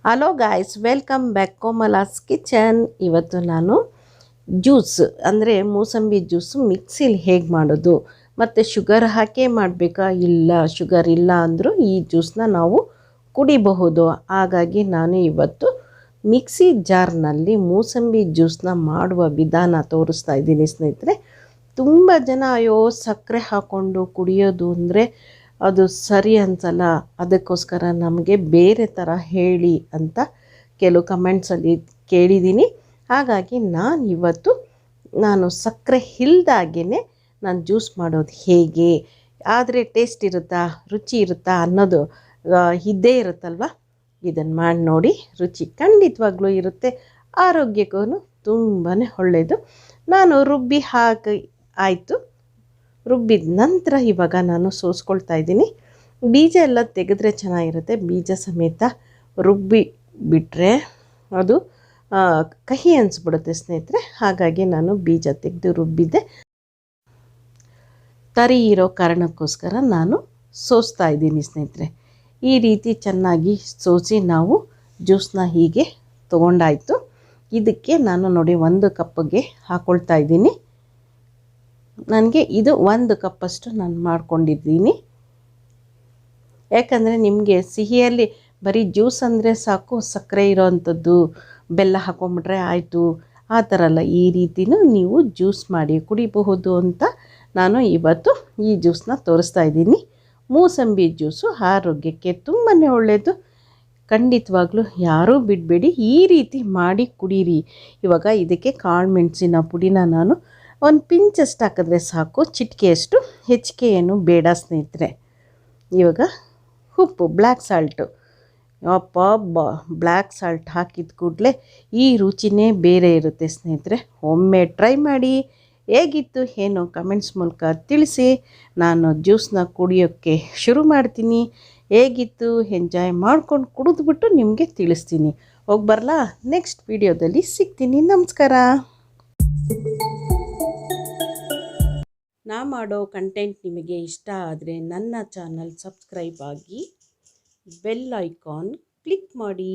Hello guys, welcome back Komala's kitchen. ಇವತ್ತು ನಾನು juice ಅಂದರೆ ಮೂಸಂಬಿ ಜ್ಯೂಸು ಮಿಕ್ಸಿಲಿ ಹೇಗೆ ಮಾಡೋದು ಮತ್ತು ಶುಗರ್ ಹಾಕೇ ಮಾಡಬೇಕಾ, ಇಲ್ಲ ಶುಗರ್ ಇಲ್ಲ ಅಂದರೂ ಈ ಜ್ಯೂಸನ್ನ ನಾವು ಕುಡಿಬಹುದು. ಹಾಗಾಗಿ ನಾನು ಇವತ್ತು ಮಿಕ್ಸಿ ಜಾರ್ನಲ್ಲಿ ಮೂಸಂಬಿ ಜ್ಯೂಸನ್ನ ಮಾಡುವ ವಿಧಾನ ತೋರಿಸ್ತಾ ಇದ್ದೀನಿ ಸ್ನೇಹಿತರೆ. ತುಂಬ ಜನ ಅಯ್ಯೋ ಸಕ್ಕರೆ ಹಾಕ್ಕೊಂಡು ಕುಡಿಯೋದು ಅಂದರೆ ಅದು ಸರಿ ಅನಿಸಲ್ಲ, ಅದಕ್ಕೋಸ್ಕರ ನಮಗೆ ಬೇರೆ ಥರ ಹೇಳಿ ಅಂತ ಕೆಲವು ಕಮೆಂಟ್ಸಲ್ಲಿ ಕೇಳಿದ್ದೀನಿ. ಹಾಗಾಗಿ ನಾನು ಸಕ್ಕರೆ ಇಲ್ದಾಗೇ ನಾನು ಜ್ಯೂಸ್ ಮಾಡೋದು ಹೇಗೆ, ಆದರೆ ಟೇಸ್ಟ್ ಇರುತ್ತಾ, ರುಚಿ ಇರುತ್ತಾ ಅನ್ನೋದು ಇದ್ದೇ ಇರುತ್ತಲ್ವ. ಇದನ್ನು ಮಾಡಿ ನೋಡಿ, ರುಚಿ ಖಂಡಿತವಾಗ್ಲೂ ಇರುತ್ತೆ, ಆರೋಗ್ಯಕ್ಕೂ ತುಂಬಾ ಒಳ್ಳೆಯದು. ನಾನು ರುಬ್ಬಿ ಹಾಕಿ ಆಯಿತು. ರುಬ್ಬಿದ ನಂತರ ಇವಾಗ ನಾನು ಸೋಸ್ಕೊಳ್ತಾ ಇದ್ದೀನಿ. ಬೀಜ ಎಲ್ಲ ತೆಗೆದ್ರೆ ಚೆನ್ನಾಗಿರುತ್ತೆ, ಬೀಜ ಸಮೇತ ರುಬ್ಬಿ ಬಿಟ್ಟರೆ ಅದು ಕಹಿ ಅನಿಸ್ಬಿಡುತ್ತೆ ಸ್ನೇಹಿತರೆ. ಹಾಗಾಗಿ ನಾನು ಬೀಜ ತೆಗೆದು ರುಬ್ಬಿದ್ದೆ. ತರಿ ಇರೋ ಕಾರಣಕ್ಕೋಸ್ಕರ ನಾನು ಸೋಸ್ತಾ ಇದ್ದೀನಿ ಸ್ನೇಹಿತರೆ. ಈ ರೀತಿ ಚೆನ್ನಾಗಿ ಸೋಸಿ ನಾವು ಜ್ಯೂಸನ್ನ ಹೀಗೆ ತೊಗೊಂಡಾಯಿತು. ಇದಕ್ಕೆ ನಾನು ನೋಡಿ 1 ಕಪ್ಪಿಗೆ ಹಾಕ್ಕೊಳ್ತಾ ಇದ್ದೀನಿ. ನನಗೆ ಇದು 1 ಕಪ್ಪಷ್ಟು ನಾನು ಮಾಡ್ಕೊಂಡಿದ್ದೀನಿ. ಯಾಕಂದರೆ ನಿಮಗೆ ಸಿಹಿಯಲ್ಲಿ ಬರೀ ಜ್ಯೂಸ್ ಅಂದರೆ ಸಾಕು, ಸಕ್ಕರೆ ಇರೋವಂಥದ್ದು ಬೆಲ್ಲ ಹಾಕೊಂಬಿಟ್ರೆ ಆಯಿತು, ಆ ಥರ ಅಲ್ಲ. ಈ ರೀತಿಯೂ ನೀವು ಜ್ಯೂಸ್ ಮಾಡಿ ಕುಡಿಬಹುದು ಅಂತ ನಾನು ಇವತ್ತು ಈ ಜ್ಯೂಸನ್ನ ತೋರಿಸ್ತಾ ಇದ್ದೀನಿ. ಮೂಸಂಬಿ ಜ್ಯೂಸು ಆರೋಗ್ಯಕ್ಕೆ ತುಂಬಾ ಒಳ್ಳೆಯದು. ಖಂಡಿತವಾಗ್ಲೂ ಯಾರೂ ಬಿಡಬೇಡಿ, ಈ ರೀತಿ ಮಾಡಿ ಕುಡೀರಿ. ಇವಾಗ ಇದಕ್ಕೆ ಕಾಳು ಮೆಣಸಿನ ಪುಡಿನ ನಾನು ಒಂದು ಪಿಂಚಷ್ಟು ಹಾಕಿದ್ರೆ ಸಾಕು, ಚಿಟಿಕೆಯಷ್ಟು, ಹೆಚ್ಚಿಗೆ ಏನು ಬೇಡ ಸ್ನೇಹಿತರೆ. ಇವಾಗ ಉಪ್ಪು, ಬ್ಲ್ಯಾಕ್ ಸಾಲ್ಟು, ಬ್ಲ್ಯಾಕ್ ಸಾಲ್ಟ್ ಹಾಕಿದ ಕೂಡಲೇ ಈ ರುಚಿನೇ ಬೇರೆ ಇರುತ್ತೆ ಸ್ನೇಹಿತರೆ. ಒಮ್ಮೆ ಟ್ರೈ ಮಾಡಿ, ಹೇಗಿತ್ತು ಏನು ಕಮೆಂಟ್ಸ್ ಮೂಲಕ ತಿಳಿಸಿ. ನಾನು ಜ್ಯೂಸನ್ನ ಕುಡಿಯೋಕ್ಕೆ ಶುರು ಮಾಡ್ತೀನಿ. ಹೇಗಿತ್ತು ಎಂಜಾಯ್ ಮಾಡ್ಕೊಂಡು ಕುಡಿದ್ಬಿಟ್ಟು ನಿಮಗೆ ತಿಳಿಸ್ತೀನಿ. ಹೋಗಿ ಬರಲಾ, ನೆಕ್ಸ್ಟ್ ವಿಡಿಯೋದಲ್ಲಿ ಸಿಗ್ತೀನಿ. ನಮಸ್ಕಾರ. ನಾ ಮಾಡೋ ಕಂಟೆಂಟ್ ನಿಮಗೆ ಇಷ್ಟ ಆದರೆ ನನ್ನ ಚಾನಲ್ ಸಬ್ಸ್ಕ್ರೈಬ್ ಆಗಿ, ಬೆಲ್ ಐಕಾನ್ ಕ್ಲಿಕ್ ಮಾಡಿ.